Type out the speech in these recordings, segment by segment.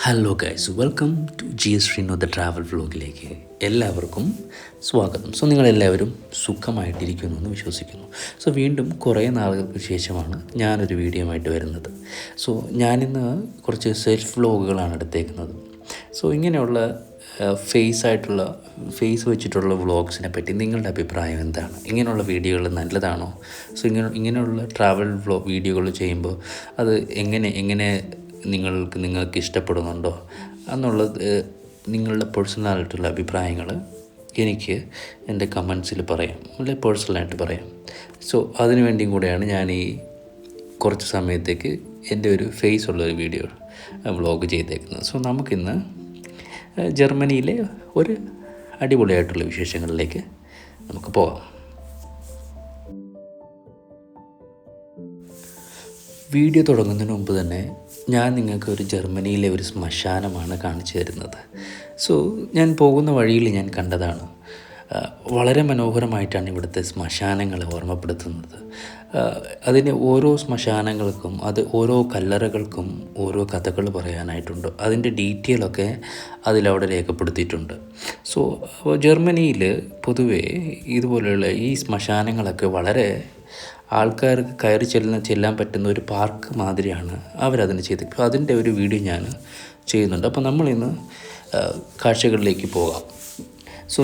Hello guys, welcome to GS Rino the travel വ്ലോഗിലേക്ക് എല്ലാവർക്കും സ്വാഗതം. നിങ്ങളെല്ലാവരും സുഖമായിട്ടിരിക്കുന്നു എന്ന് വിശ്വസിക്കുന്നു. വീണ്ടും കുറേ നാളുകൾക്ക് ശേഷമാണ് ഞാനൊരു വീഡിയോ ആയിട്ട് വരുന്നത്. ഞാനിന്ന് കുറച്ച് സെൽഫ് വ്ലോഗുകളാണ് എടുത്തേക്കുന്നത്. ഇങ്ങനെയുള്ള ഫേസ് വെച്ചിട്ടുള്ള വ്ളോഗ്സിനെ പറ്റി നിങ്ങളുടെ അഭിപ്രായം എന്താണ്? ഇങ്ങനെയുള്ള വീഡിയോകൾ നല്ലതാണോ? ഇങ്ങനെയുള്ള ട്രാവൽ വീഡിയോകൾ ചെയ്യുമ്പോൾ അത് എങ്ങനെ നിങ്ങൾക്ക് ഇഷ്ടപ്പെടുന്നുണ്ടോ എന്നുള്ളത് നിങ്ങളുടെ പേഴ്സണലായിട്ടുള്ള അഭിപ്രായങ്ങൾ എനിക്ക് എൻ്റെ കമൻസിൽ പറയാം, അല്ലെങ്കിൽ പേഴ്സണലായിട്ട് പറയാം. അതിനു വേണ്ടിയും കൂടെയാണ് ഞാൻ ഈ കുറച്ച് സമയത്തേക്ക് എൻ്റെ ഒരു ഫേസ് ഉള്ളൊരു വീഡിയോ വ്ളോഗ് ചെയ്തേക്കുന്നത്. നമുക്കിന്ന് ജർമ്മനിയിലെ ഒരു അടിപൊളിയായിട്ടുള്ള വിശേഷങ്ങളിലേക്ക് നമുക്ക് പോകാം. വീഡിയോ തുടങ്ങുന്നതിന് മുമ്പ് തന്നെ ഞാൻ നിങ്ങൾക്ക് ഒരു ജർമ്മനിയിലെ ഒരു ശ്മശാനമാണ് കാണിച്ചു തരുന്നത്. ഞാൻ പോകുന്ന വഴിയിൽ ഞാൻ കണ്ടതാണ്. വളരെ മനോഹരമായിട്ടാണ് ഇവിടുത്തെ ശ്മശാനങ്ങളെ ഓർമ്മപ്പെടുത്തുന്നത്. അതിന് ഓരോ ശ്മശാനങ്ങൾക്കും ഓരോ കല്ലറകൾക്കും ഓരോ കഥകൾ പറയാനായിട്ടുണ്ട്. അതിൻ്റെ ഡീറ്റെയിലൊക്കെ അതിലവിടെ രേഖപ്പെടുത്തിയിട്ടുണ്ട്. ജർമ്മനിയിൽ പൊതുവേ ഇതുപോലെയുള്ള ഈ ശ്മശാനങ്ങളൊക്കെ വളരെ ആൾക്കാർക്ക് കയറി ചെല്ലാൻ പറ്റുന്ന ഒരു പാർക്ക് മാതിരിയാണ് അവരതിന് ചെയ്തത്. അതിൻ്റെ ഒരു വീഡിയോ ഞാൻ ചെയ്യുന്നുണ്ട്. അപ്പോൾ നമ്മളിന്ന് കാഴ്ചകളിലേക്ക് പോകാം.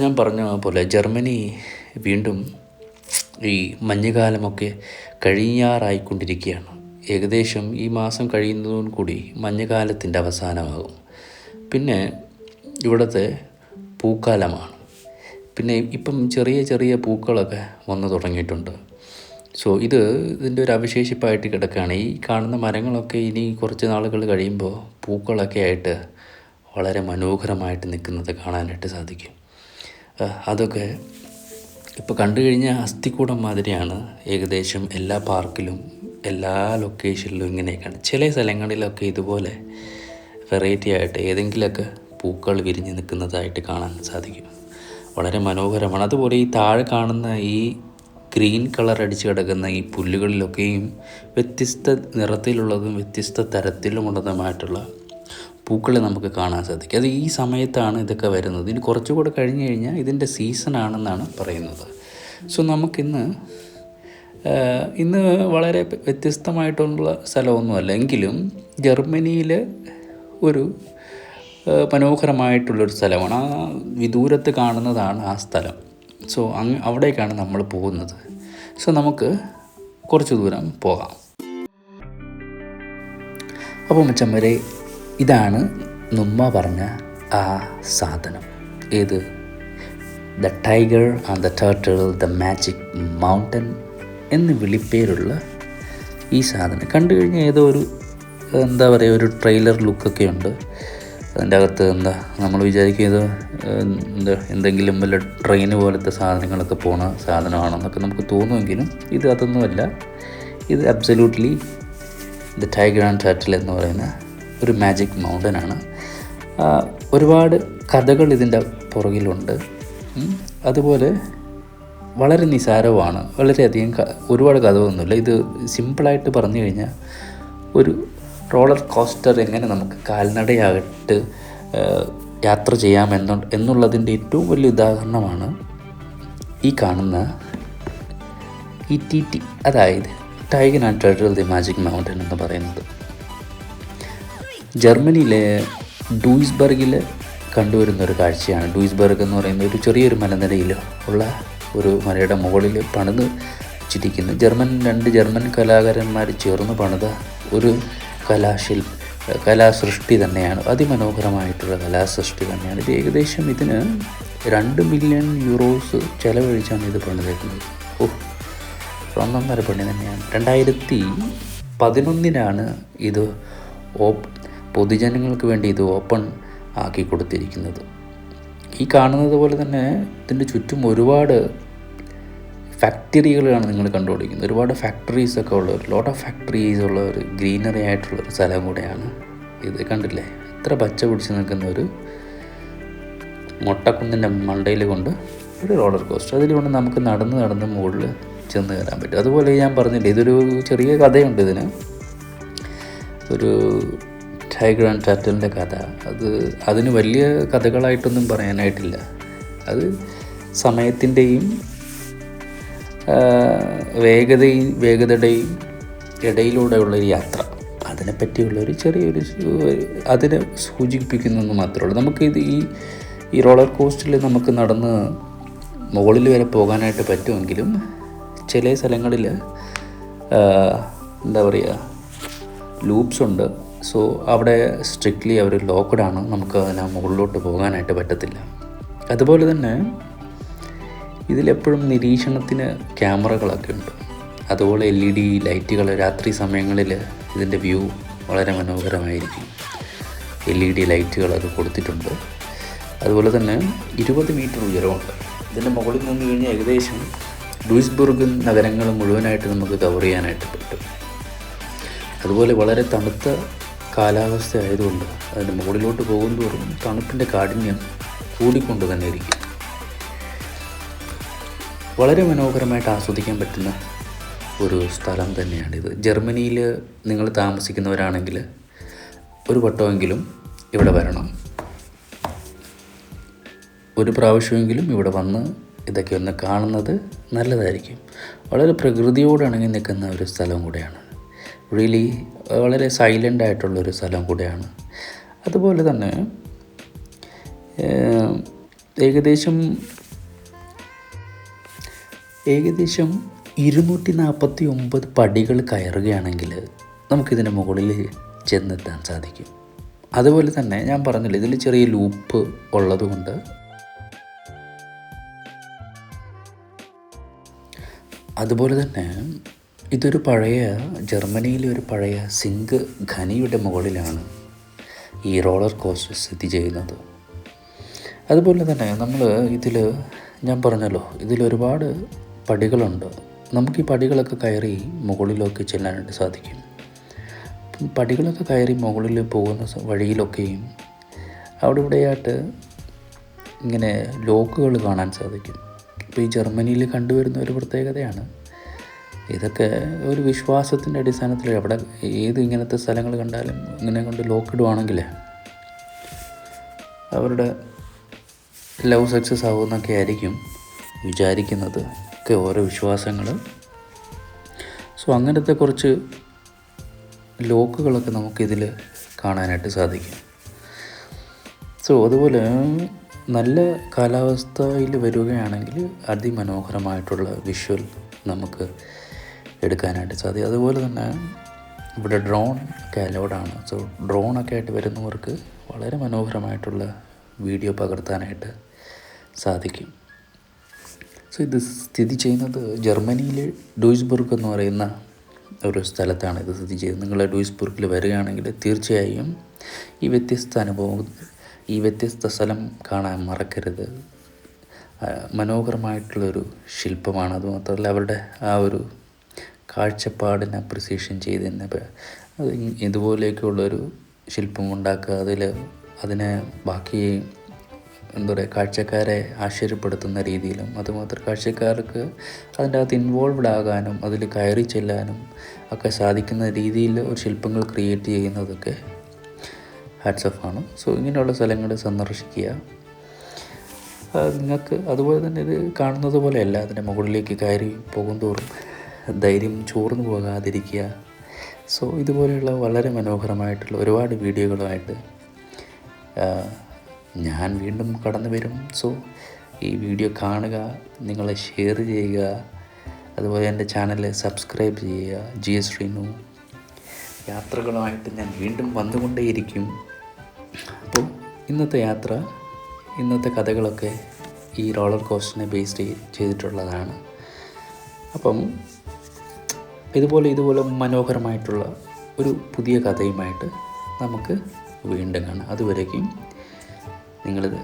ഞാൻ പറഞ്ഞ പോലെ ജർമ്മനി വീണ്ടും ഈ മഞ്ഞുകാലമൊക്കെ കഴിയാറായിക്കൊണ്ടിരിക്കുകയാണ്. ഏകദേശം ഈ മാസം കഴിയുന്നതോടു കൂടി മഞ്ഞുകാലത്തിൻ്റെ അവസാനമാകും. പിന്നെ ഇവിടുത്തെ പൂക്കാലമാണ്. പിന്നെ ഇപ്പം ചെറിയ ചെറിയ പൂക്കളൊക്കെ വന്നു തുടങ്ങിയിട്ടുണ്ട്. ഇതിൻ്റെ ഒരു അവശേഷിപ്പായിട്ട് കിടക്കുകയാണ്. ഈ കാണുന്ന മരങ്ങളൊക്കെ ഇനി കുറച്ച് നാളുകൾ കഴിയുമ്പോൾ പൂക്കളൊക്കെ ആയിട്ട് വളരെ മനോഹരമായിട്ട് നിൽക്കുന്നത് കാണാനായിട്ട് സാധിക്കും. അതൊക്കെ ഇപ്പോൾ കണ്ടു കഴിഞ്ഞാൽ അസ്ഥിക്കൂടം മാതിരിയാണ് ഏകദേശം എല്ലാ പാർക്കിലും എല്ലാ ലൊക്കേഷനിലും ഇങ്ങനെയൊക്കെയാണ്. ചില സ്ഥലങ്ങളിലൊക്കെ ഇതുപോലെ വെറൈറ്റി ആയിട്ട് ഏതെങ്കിലുമൊക്കെ പൂക്കൾ വിരിഞ്ഞ് നിൽക്കുന്നതായിട്ട് കാണാൻ സാധിക്കും. വളരെ മനോഹരമാണ്. അതുപോലെ ഈ താഴെ കാണുന്ന ഈ ഗ്രീൻ കളർ അടിച്ച് കിടക്കുന്ന ഈ പുല്ലുകളിലൊക്കെയും വ്യത്യസ്ത നിറത്തിലുള്ളതും വ്യത്യസ്ത തരത്തിലുമുള്ളതുമായിട്ടുള്ള പൂക്കളെ നമുക്ക് കാണാൻ സാധിക്കും. അത് ഈ സമയത്താണ് ഇതൊക്കെ വരുന്നത്. ഇനി കുറച്ചുകൂടെ കഴിഞ്ഞ് കഴിഞ്ഞാൽ ഇതിൻ്റെ സീസണാണെന്നാണ് പറയുന്നത്. നമുക്കിന്ന് വളരെ വ്യത്യസ്തമായിട്ടുള്ള സ്ഥലമൊന്നുമല്ല, എങ്കിലും ജർമ്മനിയിൽ ഒരു മനോഹരമായിട്ടുള്ളൊരു സ്ഥലമാണ്. ആ വിദൂരത്ത് കാണുന്നതാണ് ആ സ്ഥലം. അവിടേക്കാണ് നമ്മൾ പോകുന്നത്. നമുക്ക് കുറച്ച് ദൂരം പോകാം. അപ്പോൾ മച്ചന്മാരെ, ഇതാണ് നുമ്മ പറഞ്ഞ ആ സാധനം. ഏത്? The tiger and the turtle the magic mountain എന്ന് വിളിപ്പേരുള്ള ഈ സാധനം കണ്ടു കഴിഞ്ഞാൽ ഏതോ ഒരു ഒരു ട്രെയിലർ ലുക്കൊക്കെ ഉണ്ട്. അതിൻ്റെ അകത്ത് നമ്മൾ വിചാരിക്കുന്നത് എന്തെങ്കിലും വല്ല ട്രെയിന് പോലത്തെ സാധനങ്ങളൊക്കെ പോണ സാധനമാണെന്നൊക്കെ നമുക്ക് തോന്നുമെങ്കിലും അതൊന്നുമല്ല. ഇത് absolutely the tiger and turtle എന്ന് പറയുന്ന ഒരു മാജിക് മൗണ്ടനാണ്. ഒരുപാട് കഥകൾ ഇതിൻ്റെ പുറകിലുണ്ട്. അതുപോലെ വളരെ നിസാരവുമാണ്. വളരെയധികം ഒരുപാട് കഥകളൊന്നുമില്ല. ഇത് സിമ്പിളായിട്ട് പറഞ്ഞു കഴിഞ്ഞാൽ ഒരു റോളർ കോസ്റ്റർ എങ്ങനെ നമുക്ക് കാൽനടയായിട്ട് യാത്ര എന്നുള്ളതിൻ്റെ ഏറ്റവും വലിയ ഉദാഹരണമാണ് ഈ കാണുന്ന ഈ TT, അതായത് tiger and turtle the magic mountain എന്ന് പറയുന്നത്. ജർമ്മനിയിലെ ഡൂയിസ്ബർഗിൽ കണ്ടുവരുന്ന ഒരു കാഴ്ചയാണ്. ഡൂയിസ്ബർഗ് എന്ന് പറയുന്ന ഒരു ചെറിയൊരു മലനിരയിൽ ഉള്ള ഒരു മലയുടെ മുകളിൽ പണിത് വെച്ചിരിക്കുന്ന രണ്ട് ജർമ്മൻ കലാകാരന്മാർ ചേർന്ന് പണിത ഒരു കലാസൃഷ്ടി തന്നെയാണ്. അതിമനോഹരമായിട്ടുള്ള കലാസൃഷ്ടി തന്നെയാണ്. ഇത് ഏകദേശം ഇതിന് 2 മില്യൺ യൂറോസ് ചെലവഴിച്ചാണ് ഇത് പണിതേക്കുന്നത്. ഒന്നൊന്നര പണി തന്നെയാണ്. 2011 ഇത് പൊതുജനങ്ങൾക്ക് വേണ്ടി ഇത് ഓപ്പൺ ആക്കി കൊടുത്തിരിക്കുന്നത്. ഈ കാണുന്നത് പോലെ തന്നെ ഇതിൻ്റെ ചുറ്റും ഒരുപാട് ഫാക്ടറികളാണ് നിങ്ങൾ കണ്ടുപിടിക്കുന്നത്. ഒരുപാട് ഫാക്ടറീസൊക്കെ ഉള്ള ലോട്ട് ഓഫ് ഫാക്ടറീസ് ഉള്ള ഒരു ഗ്രീനറി ആയിട്ടുള്ളൊരു സ്ഥലം കൂടെയാണ് ഇത്. കണ്ടില്ലേ, എത്ര പച്ച പിടിച്ച് നിൽക്കുന്ന ഒരു മൊട്ടക്കുന്നിൻ്റെ മണ്ടയിൽ കൊണ്ട് ഒരു റോളർ കോസ്റ്റർ. അതിലുകൊണ്ട് നമുക്ക് നടന്ന് മുകളിൽ ചെന്ന് കയറാൻ പറ്റും. അതുപോലെ ഞാൻ പറഞ്ഞില്ലേ, ഇതൊരു ചെറിയ കഥയുണ്ട് ഇതിന്. ഒരു ടൈഗർ ആൻഡ് ടർട്ടിലിൻ്റെ കഥ അതിന് വലിയ കഥകളായിട്ടൊന്നും പറയാനായിട്ടില്ല. അത് സമയത്തിൻ്റെയും വേഗതയുടെയും ഇടയിലൂടെയുള്ളൊരു യാത്ര, അതിനെപ്പറ്റിയുള്ളൊരു ചെറിയൊരു അതിനെ സൂചിപ്പിക്കുന്നതെന്ന് മാത്രമേ ഉള്ളൂ. നമുക്കിത് ഈ റോളർ കോസ്റ്ററിൽ നമുക്ക് നടന്ന് മുകളിൽ വരെ പോകാനായിട്ട് പറ്റുമെങ്കിലും ചില സ്ഥലങ്ങളിൽ എന്താ പറയുക, ലൂപ്സ് ഉണ്ട്. സോ അവിടെ സ്ട്രിക്ട്ലി അവർ ലോക്ക്ഡാണ്, നമുക്ക് അതിന് മുകളിലോട്ട് പോകാനായിട്ട് പറ്റത്തില്ല. അതുപോലെ തന്നെ ഇതിലെപ്പോഴും നിരീക്ഷണത്തിന് ക്യാമറകളൊക്കെ ഉണ്ട്. അതുപോലെ LED ലൈറ്റുകൾ, രാത്രി സമയങ്ങളിൽ ഇതിൻ്റെ വ്യൂ വളരെ മനോഹരമായിരിക്കും. LED ലൈറ്റുകളൊക്കെ കൊടുത്തിട്ടുണ്ട്. അതുപോലെ തന്നെ 20 മീറ്റർ ഉയരമുണ്ട്. ഇതിൻ്റെ മുകളിൽ നിന്ന് കഴിഞ്ഞാൽ ഏകദേശം ഡൂയിസ്ബുർഗ് നഗരങ്ങൾ മുഴുവനായിട്ട് നമുക്ക് കവർ ചെയ്യാനായിട്ട് പറ്റും. അതുപോലെ വളരെ തണുത്ത കാലാവസ്ഥ ആയതുകൊണ്ട് അതിൻ്റെ മുകളിലോട്ട് പോകുന്തോറും തണുപ്പിൻ്റെ കാഠിന്യം കൂടിക്കൊണ്ട് തന്നെ ഇരിക്കും. വളരെ മനോഹരമായിട്ട് ആസ്വദിക്കാൻ പറ്റുന്ന ഒരു സ്ഥലം തന്നെയാണിത്. ജർമ്മനിയിൽ നിങ്ങൾ താമസിക്കുന്നവരാണെങ്കിൽ ഒരു വട്ടമെങ്കിലും ഇവിടെ വരണം. ഒരു പ്രാവശ്യമെങ്കിലും ഇവിടെ വന്ന് ഇതൊക്കെ ഒന്ന് കാണുന്നത് നല്ലതായിരിക്കും. വളരെ പ്രകൃതിയോടിണങ്ങി നിൽക്കുന്ന ഒരു സ്ഥലം കൂടെയാണ്. റിയലി വളരെ സൈലൻ്റ് ആയിട്ടുള്ളൊരു സ്ഥലം കൂടെയാണ്. അതുപോലെ തന്നെ ഏകദേശം 249 പടികൾ കയറുകയാണെങ്കിൽ നമുക്കിതിന് മുകളിൽ ചെന്നെത്താൻ സാധിക്കും. അതുപോലെ തന്നെ ഞാൻ പറഞ്ഞില്ല, ഇതിൽ ചെറിയ ലൂപ്പ് ഉള്ളതുകൊണ്ട് അതുപോലെ തന്നെ ഇതൊരു ജർമ്മനിയിലെ ഒരു പഴയ സിങ്ക് ഖനിയുടെ മുകളിലാണ് ഈ റോളർ കോസ്റ്റർ സ്ഥിതി ചെയ്യുന്നത്. അതുപോലെ തന്നെ ഞാൻ പറഞ്ഞല്ലോ, ഇതിലൊരുപാട് പടികളുണ്ട്. നമുക്ക് ഈ പടികളൊക്കെ കയറി മുകളിലൊക്കെ ചെല്ലാനായിട്ട് സാധിക്കും. പടികളൊക്കെ കയറി മുകളിൽ പോകുന്ന വഴിയിലൊക്കെയും അവിടെ ഇവിടെയായിട്ട് ഇങ്ങനെ ലോക്കുകൾ കാണാൻ സാധിക്കും. ഇപ്പോൾ ഈ ജർമ്മനിയിൽ കണ്ടുവരുന്ന ഒരു പ്രത്യേകതയാണ്. ഇതൊക്കെ ഒരു വിശ്വാസത്തിൻ്റെ അടിസ്ഥാനത്തിൽ ഇങ്ങനത്തെ സ്ഥലങ്ങൾ കണ്ടാലും ഇങ്ങനെ കൊണ്ട് ലോക്കിടുവാണെങ്കിൽ അവരുടെ ലവ് സക്സസ് ആവുമെന്നൊക്കെ ആയിരിക്കും വിചാരിക്കുന്നത്. ഒക്കെ ഓരോ വിശ്വാസങ്ങൾ. സോ അങ്ങനത്തെ കുറച്ച് ലോക്കുകളൊക്കെ നമുക്കിതിൽ കാണാനായിട്ട് സാധിക്കും. സോ അതുപോലെ നല്ല കാലാവസ്ഥയിൽ വരികയാണെങ്കിൽ അതിമനോഹരമായിട്ടുള്ള വിഷ്വൽ നമുക്ക് എടുക്കാനായിട്ട് സാധിക്കും. അതുപോലെ തന്നെ ഇവിടെ ഡ്രോൺ ഒക്കെ അലൗഡാണ്. സോ ഡ്രോണൊക്കെ ആയിട്ട് വരുന്നവർക്ക് വളരെ മനോഹരമായിട്ടുള്ള വീഡിയോ പകർത്താനായിട്ട് സാധിക്കും. സോ ഇത് സ്ഥിതി ചെയ്യുന്നത് ജർമ്മനിയിലെ ഡൂയിസ്ബുർഗ് എന്ന് പറയുന്ന ഒരു സ്ഥലത്താണ് ഇത് സ്ഥിതി ചെയ്യുന്നത്. നിങ്ങൾ ഡൂയിസ്ബുർഗിൽ വരികയാണെങ്കിൽ തീർച്ചയായും ഈ വ്യത്യസ്ത സ്ഥലം കാണാൻ മറക്കരുത്. മനോഹരമായിട്ടുള്ളൊരു ശില്പമാണ്. അതുമാത്രമല്ല അവരുടെ ആ ഒരു കാഴ്ചപ്പാടിനെ അപ്രിസിയേഷൻ ചെയ്ത് തന്നെ അത് ഇതുപോലെയൊക്കെയുള്ളൊരു ശില്പം ഉണ്ടാക്കുക, അതിനെ ബാക്കി എന്താ പറയുക, കാഴ്ചക്കാരെ ആശ്ചര്യപ്പെടുത്തുന്ന രീതിയിലും അതുമാത്രം കാഴ്ചക്കാർക്ക് അതിൻ്റെ അകത്ത് ഇൻവോൾവ്ഡ് ആകാനും അതിൽ കയറി ചെല്ലാനും ഒക്കെ സാധിക്കുന്ന രീതിയിൽ ഒരു ശില്പങ്ങൾ ക്രിയേറ്റ് ചെയ്യുന്നതൊക്കെ ഹാറ്റ്സ് ഓഫ് ആണ്. സോ ഇങ്ങനെയുള്ള സ്ഥലങ്ങൾ സന്ദർശിക്കുക. നിങ്ങൾക്ക് അതുപോലെ തന്നെ ഇത് കാണുന്നത് പോലെയല്ല, അതിൻ്റെ മുകളിലേക്ക് കയറി പോകുന്തോറും ധൈര്യം ചോർന്നു പോകാതിരിക്കുക. സോ ഇതുപോലെയുള്ള വളരെ മനോഹരമായിട്ടുള്ള ഒരുപാട് വീഡിയോകളുമായിട്ട് ഞാൻ വീണ്ടും കടന്നു വരും. സോ ഈ വീഡിയോ കാണുക, നിങ്ങൾ ഷെയർ ചെയ്യുക, അതുപോലെ എൻ്റെ ചാനൽ സബ്സ്ക്രൈബ് ചെയ്യുക. GS ശ്രീനു യാത്രകളുമായിട്ട് ഞാൻ വീണ്ടും വന്നുകൊണ്ടേയിരിക്കും. അപ്പോൾ ഇന്നത്തെ കഥകളൊക്കെ ഈ റോളർ കോസ്റ്ററിനെ ബേസ് ചെയ്തിട്ടുള്ളതാണ്. അപ്പം ഇതുപോലെ മനോഹരമായിട്ടുള്ള ഒരു പുതിയ കഥയുമായിട്ട് നമുക്ക് വീണ്ടും കാണാം. അതുവരേക്കും നിങ്ങളിത്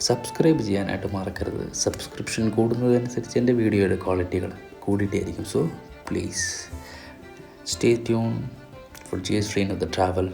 സബ്സ്ക്രൈബ് ചെയ്യാനായിട്ട് മറക്കരുത്. സബ്സ്ക്രിപ്ഷൻ കൂടുന്നതനുസരിച്ച് എൻ്റെ വീഡിയോയുടെ ക്വാളിറ്റികൾ കൂടിയിട്ടായിരിക്കും. So please stay tune for GS Train of the Travel.